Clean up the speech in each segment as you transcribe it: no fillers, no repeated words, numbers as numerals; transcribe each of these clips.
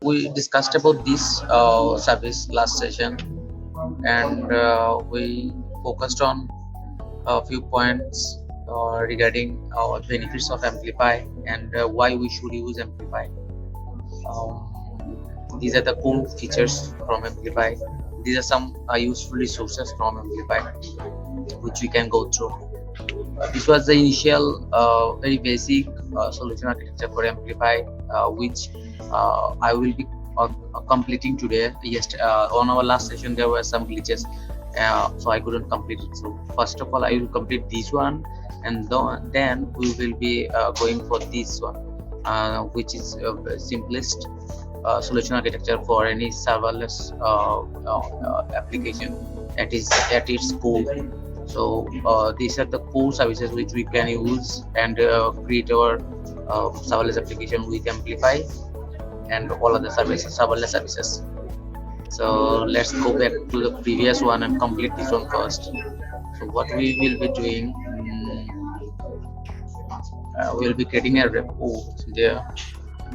We discussed about this service last session, and we focused on a few points regarding benefits of Amplify and why we should use Amplify. These are the cool features from Amplify. These are some useful resources from Amplify which we can go through. This was the initial very basic solution architecture for Amplify, which I will be completing today. Yes, on our last session there were some glitches, so I couldn't complete it. So first of all, I will complete this one, and then we will be going for this one, which is simplest solution architecture for any serverless application at its core. So these are the core services which we can use and create our serverless application with Amplify and all other services, serverless services. So let's go back to the previous one and complete this one first. So what we will be doing, we'll be creating a repo there.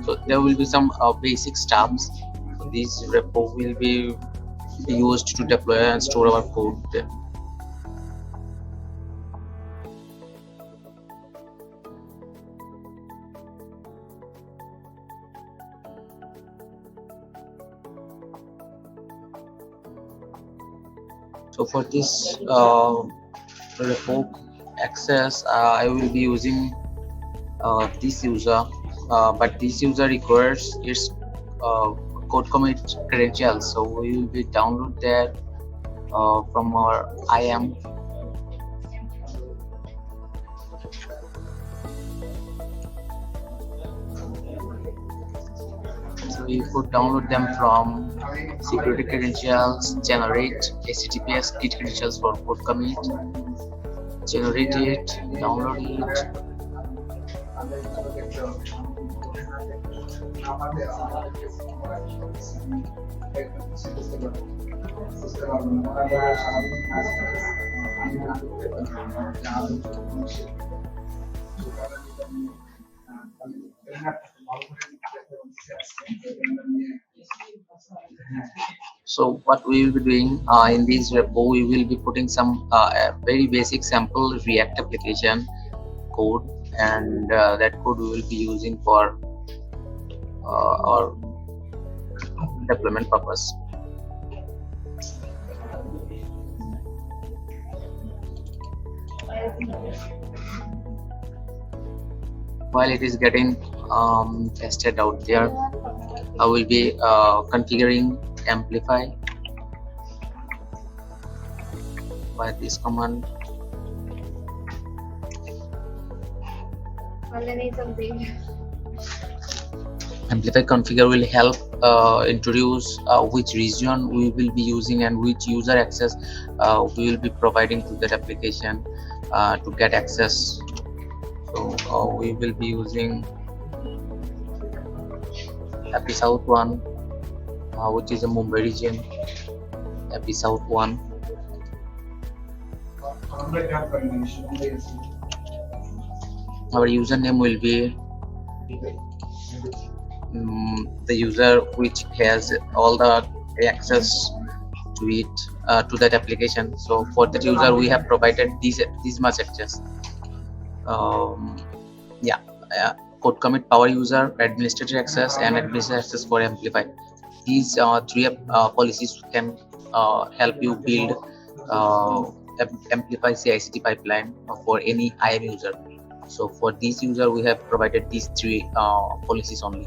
So there will be some basic stubs. So this repo will be used to deploy and store our code there. So for this repo access, I will be using this user, but this user requires its code commit credentials. So we will be download that from our IAM. So you could download them from security credentials, generate HTTPS git credentials for code commit, generate it, download it. So what we will be doing in this repo, we will be putting some very basic sample React application code, and that code we will be using for our deployment purpose. While it is getting tested out there, I will be configuring Amplify by this command. Amplify configure will help introduce which region we will be using and which user access we will be providing to that application to get access. So we will be using AP South 1, which is a Mumbai region. AP South 1. Our username will be the user which has all the access to it, to that application. So for that user we have provided this much access. Yeah, code commit power user, administrator access, and administrator access for Amplify. These three policies can help you build Amplify CICD pipeline for any IAM user. So for this user we have provided these three policies only.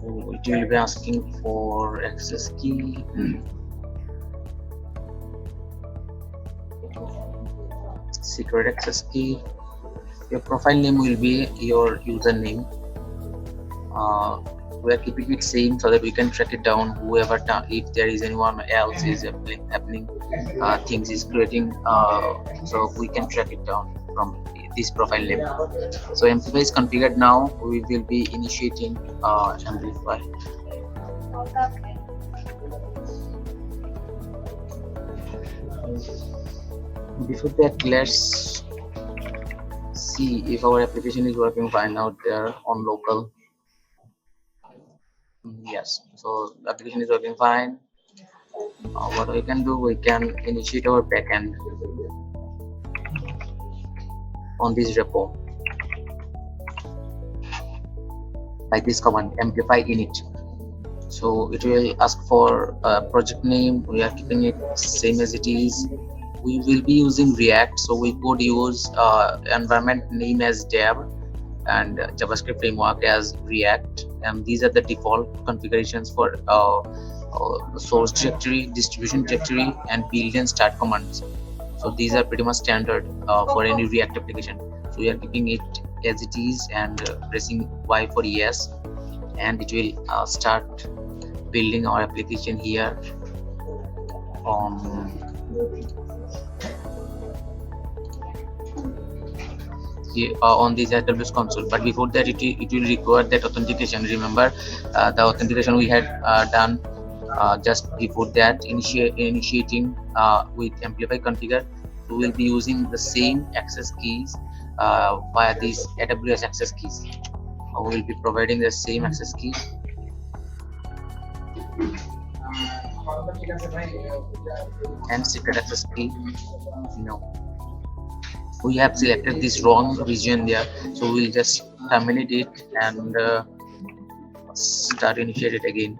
It will be asking for access key. Secret access key. Your profile name will be your username. We are keeping it same so that we can track it down. Whoever, if there is anyone else is happening, things is creating, so we can track it down from this profile name. So Amplify is configured now. We will be initiating Amplify. Before that, let's see if our application is working fine out there on local. Yes, so the application is working fine. What we can do, we can initiate our backend on this repo by this command amplify init. So it will ask for a project name. We are keeping it same as it is. We will be using React, so we could use environment name as dev and JavaScript framework as React, and these are the default configurations for source directory, distribution directory, and build and start commands. So these are pretty much standard for any React application. So we are keeping it as it is and pressing Y for yes, and it will start building our application here on on this AWS console. But before that, it will require that authentication. Remember the authentication we had done just before that, initiating with Amplify configure. We will be using the same access keys via these AWS access keys. We will be providing the same access key. And secret access key. No, we have selected this wrong region there, so we'll just terminate it and start initiate it again.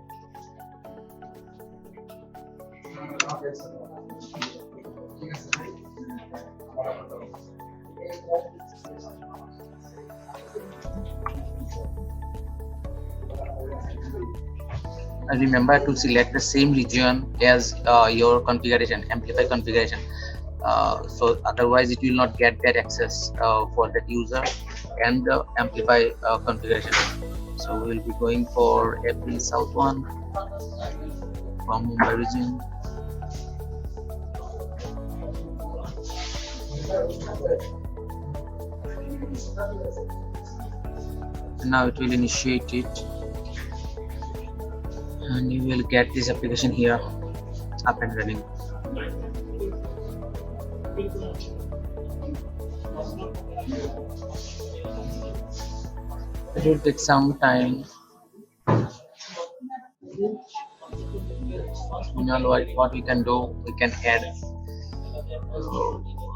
And remember to select the same region as your configuration, Amplify configuration. So otherwise it will not get that access for that user and the Amplify configuration. So we will be going for AP South 1 from Mumbai region. Now it will initiate it, and you will get this application here up and running. It will take some time. What we can do, we can add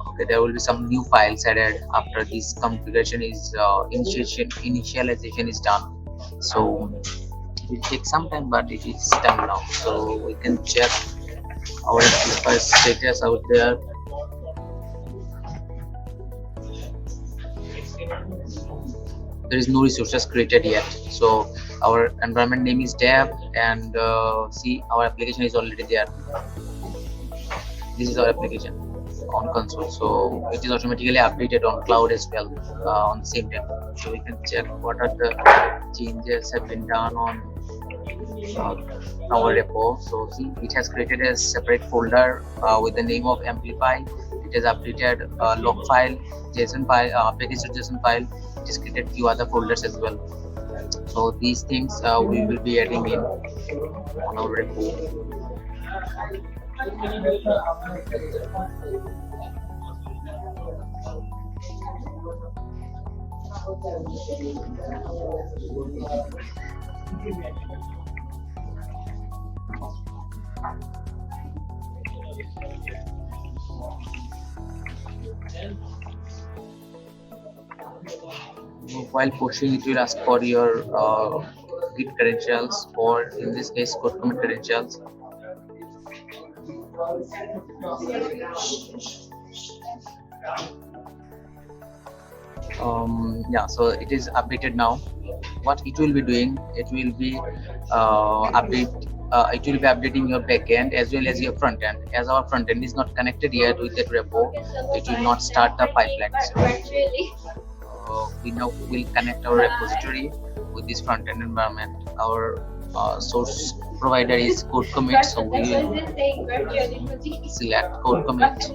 okay, there will be some new files added after this configuration is initialization is done. So it will take some time, but it is done now. So we can check our Amplify status out there. There is no resources created yet, so our environment name is dev, and see, our application is already there. This is our application on console, so it is automatically updated on cloud as well on the same time. So we can check what are the changes have been done on our repo. So see, it has created a separate folder with the name of Amplify. It has updated log file, JSON file, package.json file. It has created few other folders as well. So these things we will be adding in on our repo. While pushing, it will ask for your Git credentials, or in this case code commit credentials. Yeah, so it is updated now. What it will be doing, it will be updating your backend as well as your front end. As our front end is not connected yet with that repo, it will not start the pipeline. So we now will connect our repository with this front end environment. Our source provider is code commit, so we will select code commit,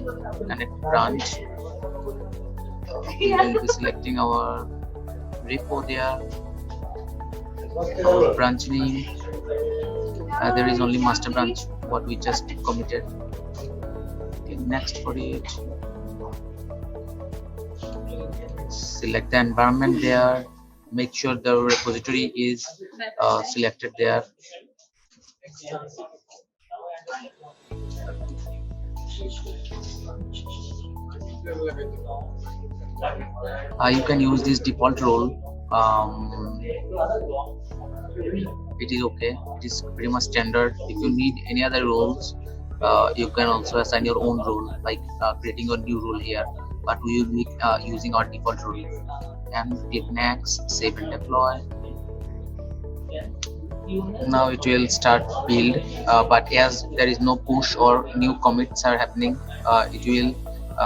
connect branch. We will be selecting our repo there, our branch name. There is only master branch what we just committed. Click next for it. Select the environment there. Make sure the repository is selected there. You can use this default role. It is okay. It is pretty much standard. If you need any other roles, you can also assign your own role, like creating a new role here. But we will be using our default role. And click next, save and deploy. Now it will start build, but as there is no push or new commits are happening, it will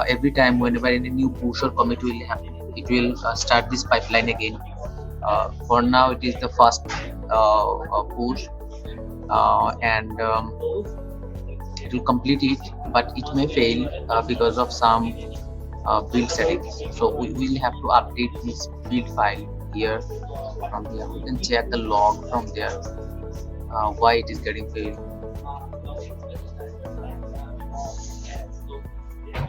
every time whenever any new push or commit will happen, it will start this pipeline again. For now, it is the first push, and it will complete it, but it may fail because of some build settings. So we will have to update this build file here. From here, we can check the log from there, why it is getting failed.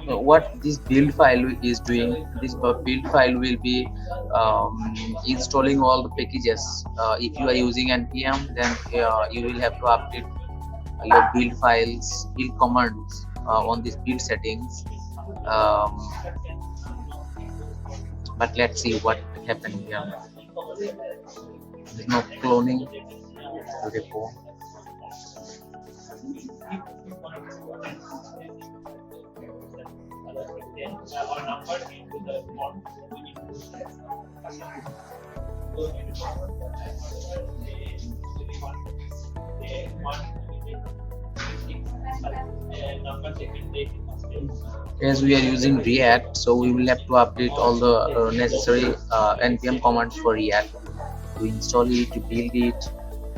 So what this build file is doing, this build file will be installing all the packages. If you are using npm, then you will have to update your build files, build commands on this build settings. But let's see what happened here. There's no cloning repo. As we are using React, so we will have to update all the necessary npm commands for React to install it, to build it,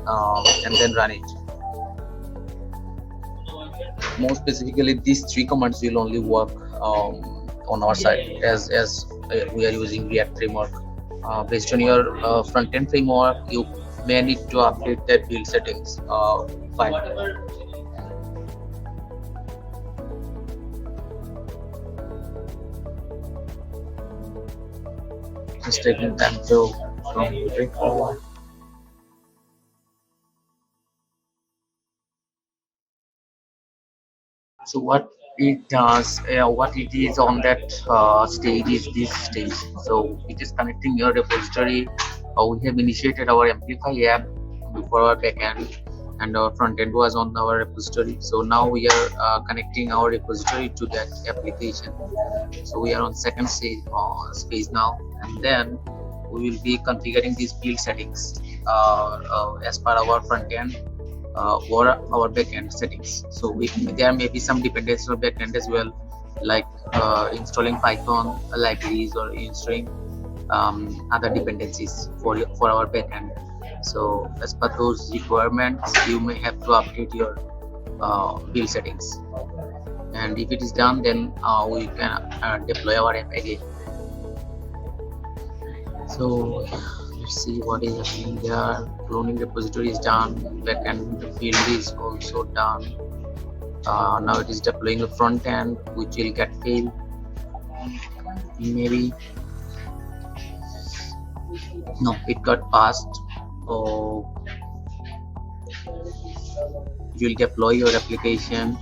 and then run it. More specifically, these three commands will only work on our side, as we are using React framework. Based on your front-end framework, you may need to update that build settings file. Just taking time to break forward. So what it does, what it is on that stage is this stage. So it is connecting your repository. We have initiated our Amplify app before our backend, and our front end was on our repository. So now we are connecting our repository to that application. So we are on second stage phase now, and then we will be configuring these build settings as per our front end or our backend settings. So there may be some dependencies on backend as well, like installing Python libraries or installing other dependencies for our backend. So as per those requirements, you may have to update your build settings. And if it is done, then we can deploy our app again. So let's see what is happening there. Cloning repository is done, backend field is also done. Now it is deploying the front end, which will get failed maybe. No, it got passed. So you will deploy your application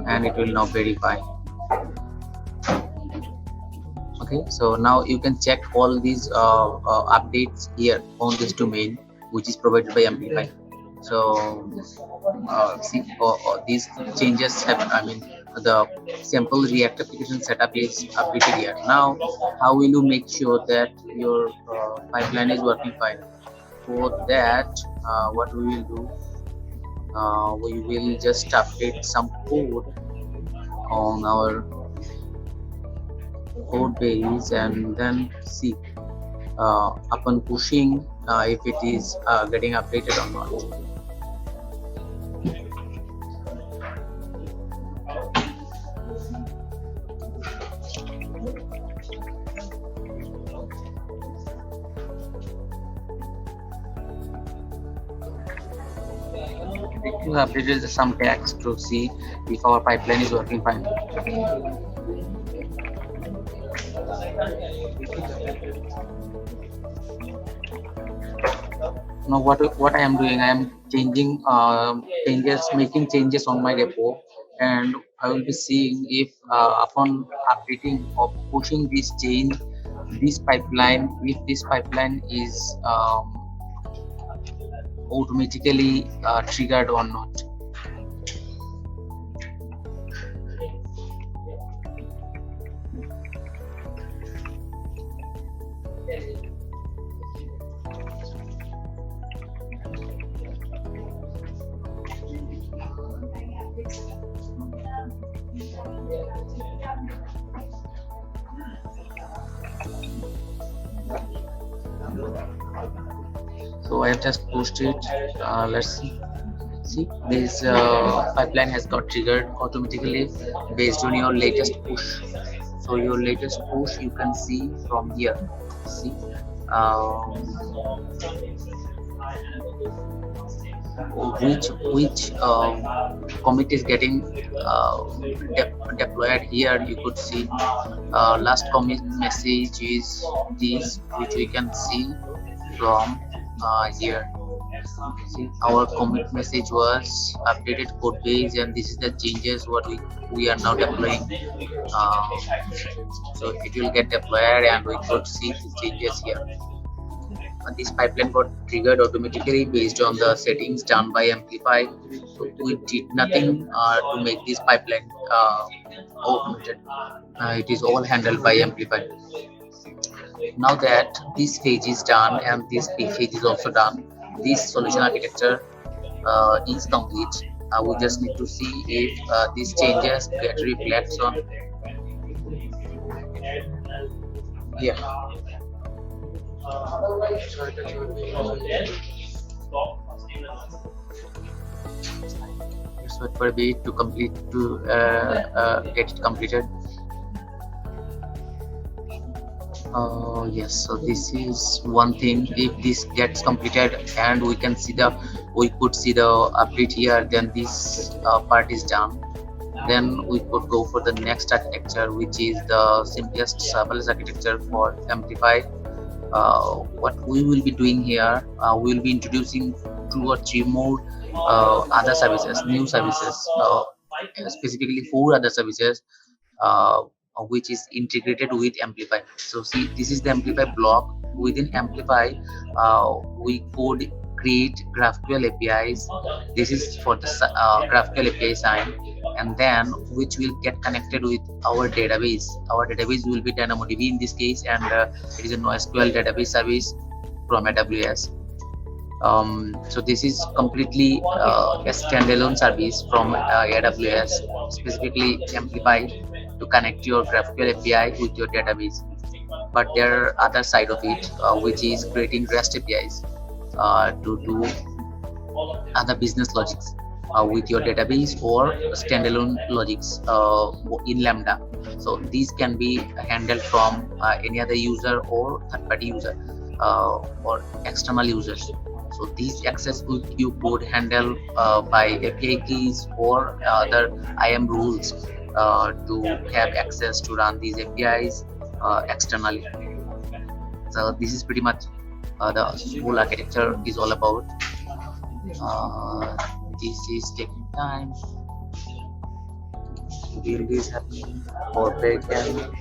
and it will now verify. Okay, so now you can check all these updates here on this domain, which is provided by Amplify. So see, these changes have, the sample React application setup is updated here. Now how will you make sure that your pipeline is working fine? For that, what we will do, we will just update some code on our code base and then see upon pushing if it is getting updated or not. We have updated some text to see if our pipeline is working fine. Now what I am doing, I am changing making changes on my repo, and I will be seeing if upon updating or pushing this change, this pipeline, if this pipeline is automatically triggered or not. So I have just pushed it. Let's see. See, this pipeline has got triggered automatically based on your latest push. So your latest push you can see from here. See, which commit is getting deployed here. You could see last commit message is this, which we can see from here. See, our commit message was updated code base, and this is the changes what we are now deploying. Uh, so it will get deployed, and we could see the changes here. This pipeline got triggered automatically based on the settings done by Amplify. So we did nothing to make this pipeline automated. It is all handled by Amplify. Now that this phase is done and this phase is also done, this solution architecture is complete. We just need to see if these changes get reflects on here. Let's wait for a bit to complete to get it completed. Yes, so this is one thing. If this gets completed and we could see the update here, then this part is done. Then we could go for the next architecture, which is the simplest serverless architecture for Amplify. What we will be doing here, we will be introducing 2 or 3 more other services, new services, specifically 4 other services, uh, which is integrated with Amplify. So see, this is the Amplify block. Within Amplify, we could create GraphQL APIs. This is for the GraphQL API side, and then which will get connected with our database. Our database will be DynamoDB in this case, and it is a NoSQL database service from AWS. So this is completely a standalone service from AWS, specifically Amplify to connect your GraphQL API with your database. But there are other side of it, which is creating REST APIs to do other business logics with your database or standalone logics in Lambda. So these can be handled from any other user or third-party user or external users. So these access you could handle by API keys or other IAM rules to have access to run these APIs externally. So this is pretty much the whole architecture is all about. This is taking time. Build is happening for backend.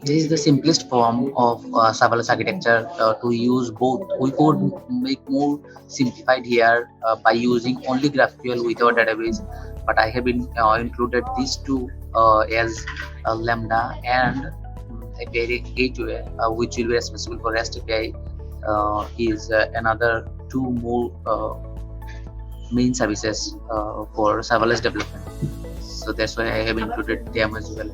This is the simplest form of serverless architecture to use both. We could make more simplified here by using only GraphQL with our database, but I have been included these two as Lambda and API gateway, which will be responsible for REST API, is another 2 more main services for serverless development. So that's why I have included them as well.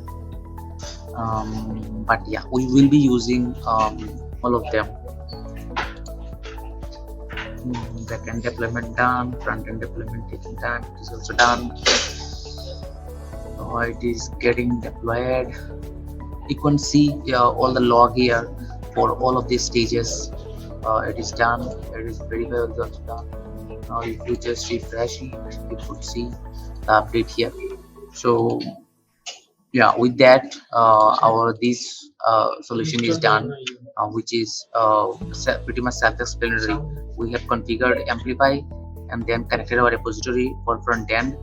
But yeah, we will be using all of them. Backend deployment done, front-end deployment taking time, it is also done. It is getting deployed. You can see all the log here for all of these stages. it is done. It is verified is also done. Now if you just refresh it, you could see the update here. So yeah, with that our this solution is done, which is pretty much self-explanatory. We have configured Amplify and then connected our repository for front end,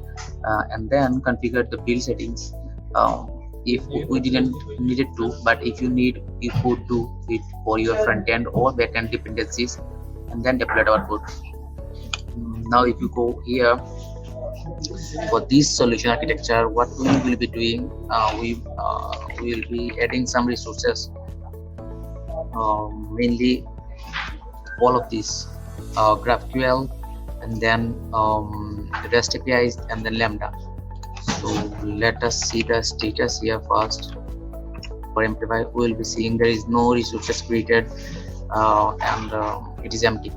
and then configured the build settings. If we didn't need it to, but if you need, you could do it for your front end or back end dependencies, and then deploy our code. Now if you go here for this solution architecture, what we will be doing, we will be adding some resources, mainly all of these, GraphQL, and then REST APIs, and then Lambda. So let us see the status here first. For Amplify, we will be seeing there is no resources created, and it is empty.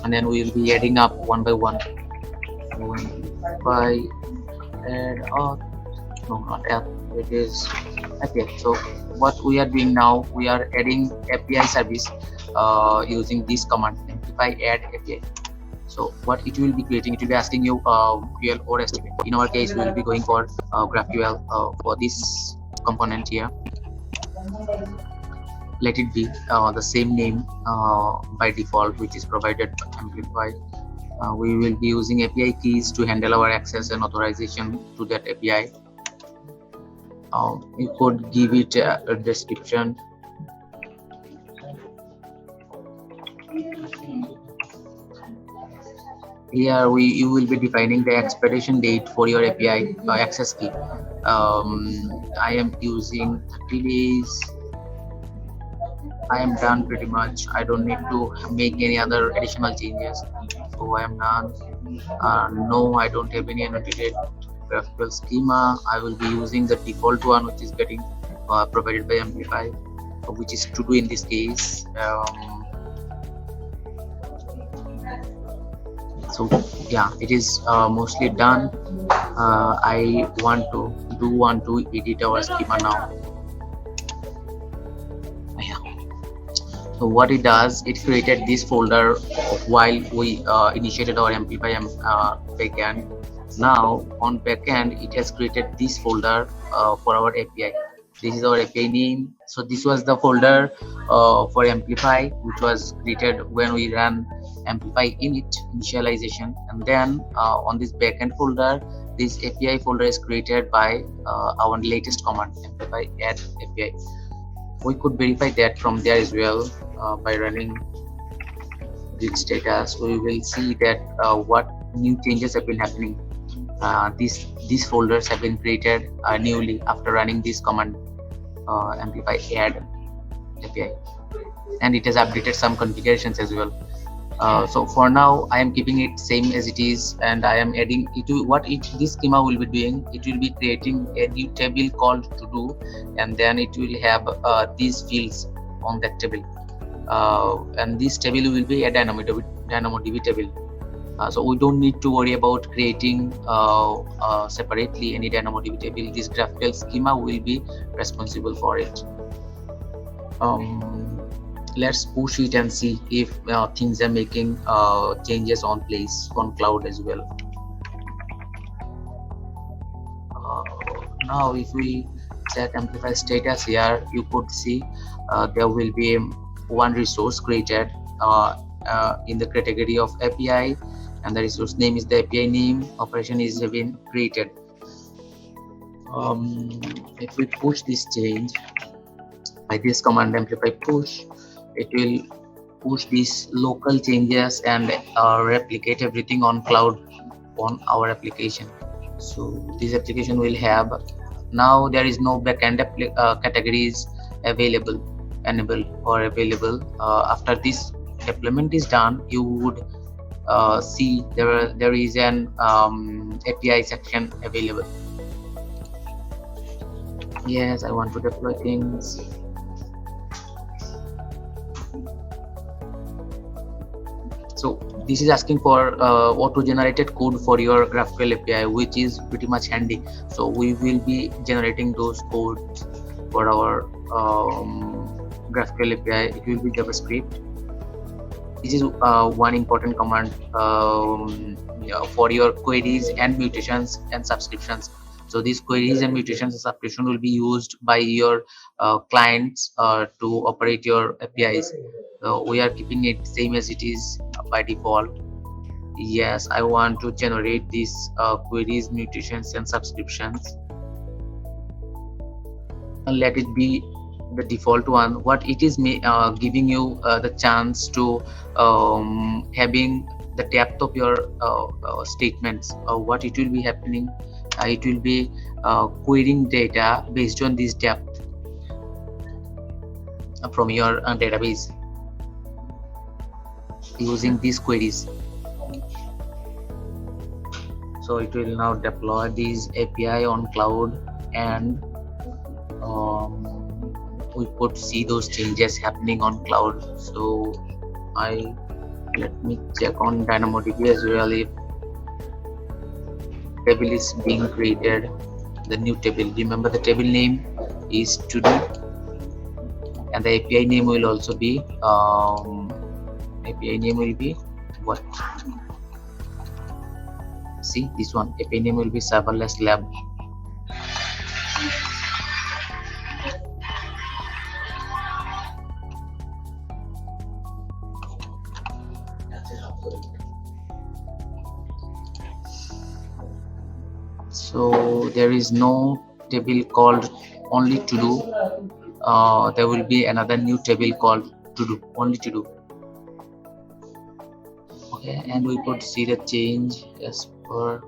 And then we will be adding up one by one. By add or no, not add, it is API. So what we are doing now, we are adding API service using this command, Amplify add API. So what it will be creating, it will be asking you GraphQL or REST API. In our case, we will be going for GraphQL for this component here. Let it be the same name by default, which is provided by Amplify. We will be using API keys to handle our access and authorization to that API. You could give it a description. Here you will be defining the expiration date for your API access key. I am using 30 days. I am done pretty much. I don't need to make any other additional changes. So I am done. No, I don't have any annotated GraphQL schema. I will be using the default one, which is getting provided by Amplify, which is to do in this case. So yeah, it is mostly done. I want to edit our schema now. So what it does, it created this folder while we initiated our Amplify backend. Now on backend, it has created this folder for our API. This is our API name. So this was the folder for Amplify, which was created when we ran Amplify init initialization. And then on this backend folder, this API folder is created by our latest command, Amplify add API. We could verify that from there as well by running git status. We will see that what new changes have been happening. These folders have been created newly after running this command, Amplify add API, and it has updated some configurations as well. So for now, I am keeping it same as it is, and I am adding it to this schema will be doing. It will be creating a new table called to do, and then it will have these fields on that table, and this table will be a DynamoDB table. So we don't need to worry about creating separately any DynamoDB table. This GraphQL schema will be responsible for it. Let's push it and see if things are making changes on place on cloud as well. Now if we check Amplify status here, you could see there will be one resource created in the category of API, and the resource name is the API name. Operation is been created. If we push this change by this command, Amplify push, it will push these local changes and replicate everything on cloud on our application. So this application will have, now there is no backend categories available, enabled or available. After this deployment is done, you would see there is an API section available. Yes, I want to deploy things. So this is asking for auto-generated code for your GraphQL API, which is pretty much handy. So we will be generating those codes for our GraphQL API. It will be JavaScript. this is one important command yeah, for your queries and mutations and subscriptions. So these queries and mutations and subscription will be used by your clients to operate your APIs. We are keeping it same as it is by default. Yes, I want to generate these queries, mutations and subscriptions, and let it be the default one. What it is giving you the chance to having the depth of your statements. What it will be happening, it will be querying data based on this depth from your database using these queries. So it will now deploy these API on cloud, and we could see those changes happening on cloud. So let me check on DynamoDB as well if table is being created. The new table, remember the table name is to do, and the API name will also be what? See, this one API name will be serverless lab. So there is no table called only to do. There will be another new table called to do, only to do. Okay, and we could see the change as per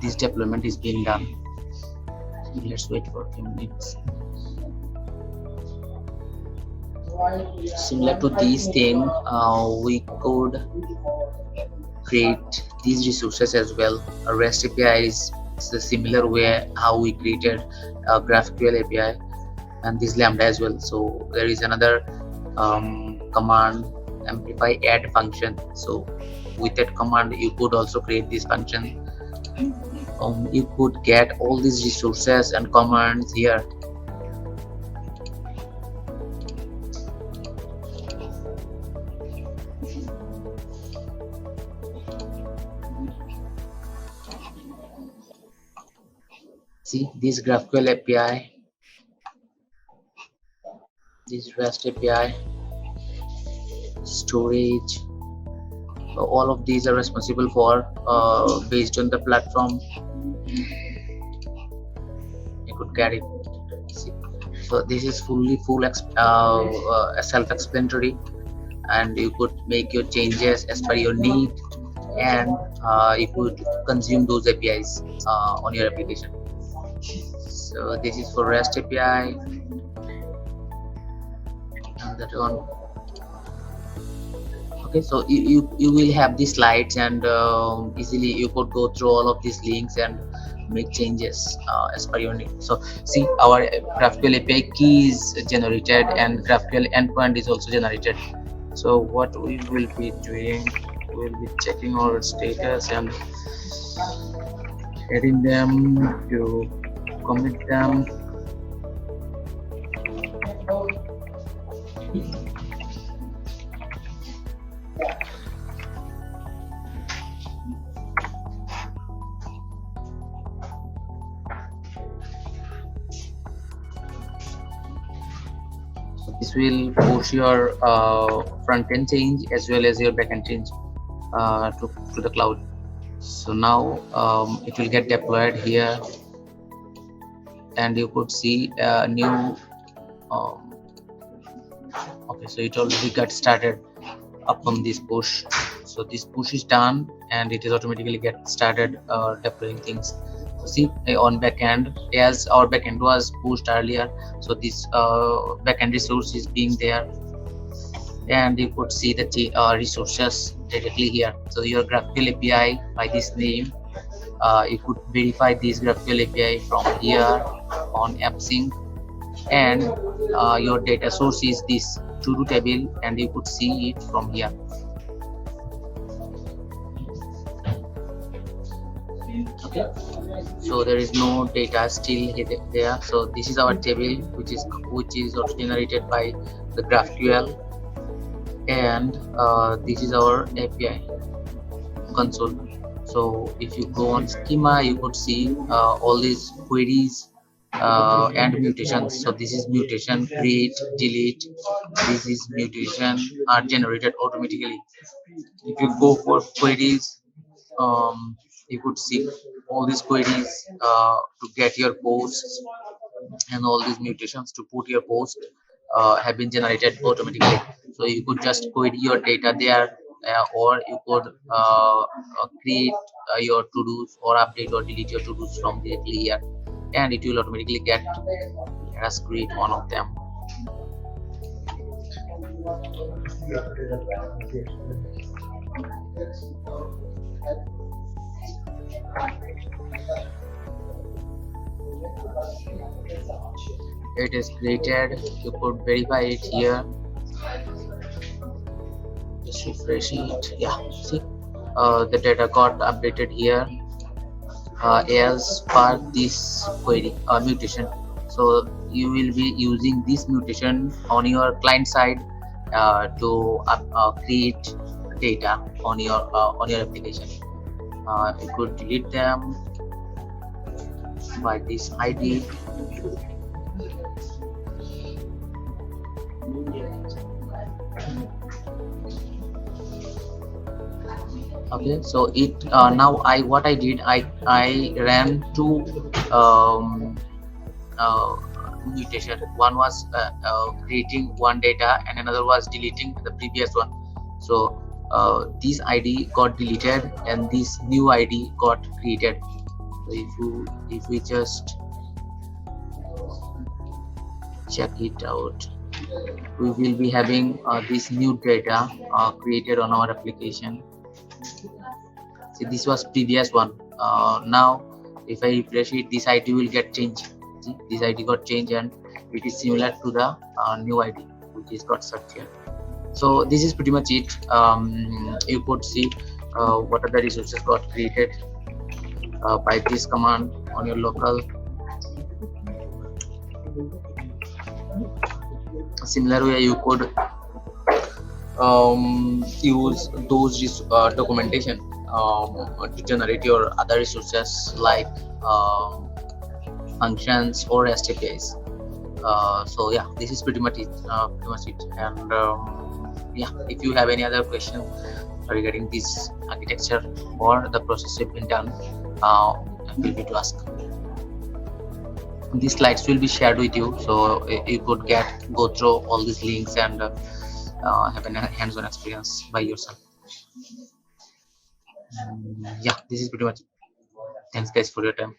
this deployment is being done. Let's wait for a few minutes. Similar to this thing, we could create these resources as well. A REST API is the similar way how we created a GraphQL API and this Lambda as well. So there is another command, Amplify add function. So with that command you could also create this function. You could get all these resources and commands here. See this GraphQL API, this REST API, storage, all of these are responsible for based on the platform. You could get it. See, so this is self-explanatory, and you could make your changes as per your need, and you could consume those APIs on your application. So this is for REST API, and that one. Okay, so you will have these slides, and easily you could go through all of these links and make changes as per your need. So see, our GraphQL API key is generated and GraphQL endpoint is also generated. So what we will be doing, we will be checking our status and adding them to commit them. So this will push your front end change as well as your back end change to the cloud. So now it will get deployed here, and you could see a new okay, so it already got started upon this push. So this push is done, and it is automatically get started deploying things. So see, on backend, as our backend was pushed earlier, so this backend resource is being there, and you could see the resources directly here. So your GraphQL API by this name, you could verify this GraphQL API from here on AppSync, and your data source is this to-do table, and you could see it from here. Okay, Okay, so there is no data still there. So this is our table, which is also generated by the GraphQL, and this is our API console. So if you go on schema, you could see all these queries and mutations. So this is mutation, create, delete. This is mutation are generated automatically. If you go for queries, you could see all these queries to get your posts, and all these mutations to put your post have been generated automatically. So you could just query your data there, or you could create your to-dos, or update or delete your to-dos from directly here, and it will automatically get. Let us create one of them. It is created. You could verify it here. Just refresh it. Yeah, see, the data got updated here as per this query mutation. So you will be using this mutation on your client side to create data on your application. You could delete them by this ID. Okay, so it now I what I did, I ran two um, uh, mutation. One was creating one data, and another was deleting the previous one. So this ID got deleted and this new ID got created. So if we just check it out, we will be having this new data created on our application. See, this was previous one. Now if I refresh it, this ID will get changed. See, this ID got changed, and it is similar to the new ID which is got searched here. So this is pretty much it. You could see what are the resources got created by this command on your local. Similar way, you could use those documentation to generate your other resources like functions or REST APIs. So yeah, this is pretty much it. And yeah, if you have any other question regarding this architecture or the process you've been done, feel free to ask. These slides will be shared with you, so you could go through all these links and have a hands-on experience by yourself. Yeah, this is pretty much. Thanks guys for your time.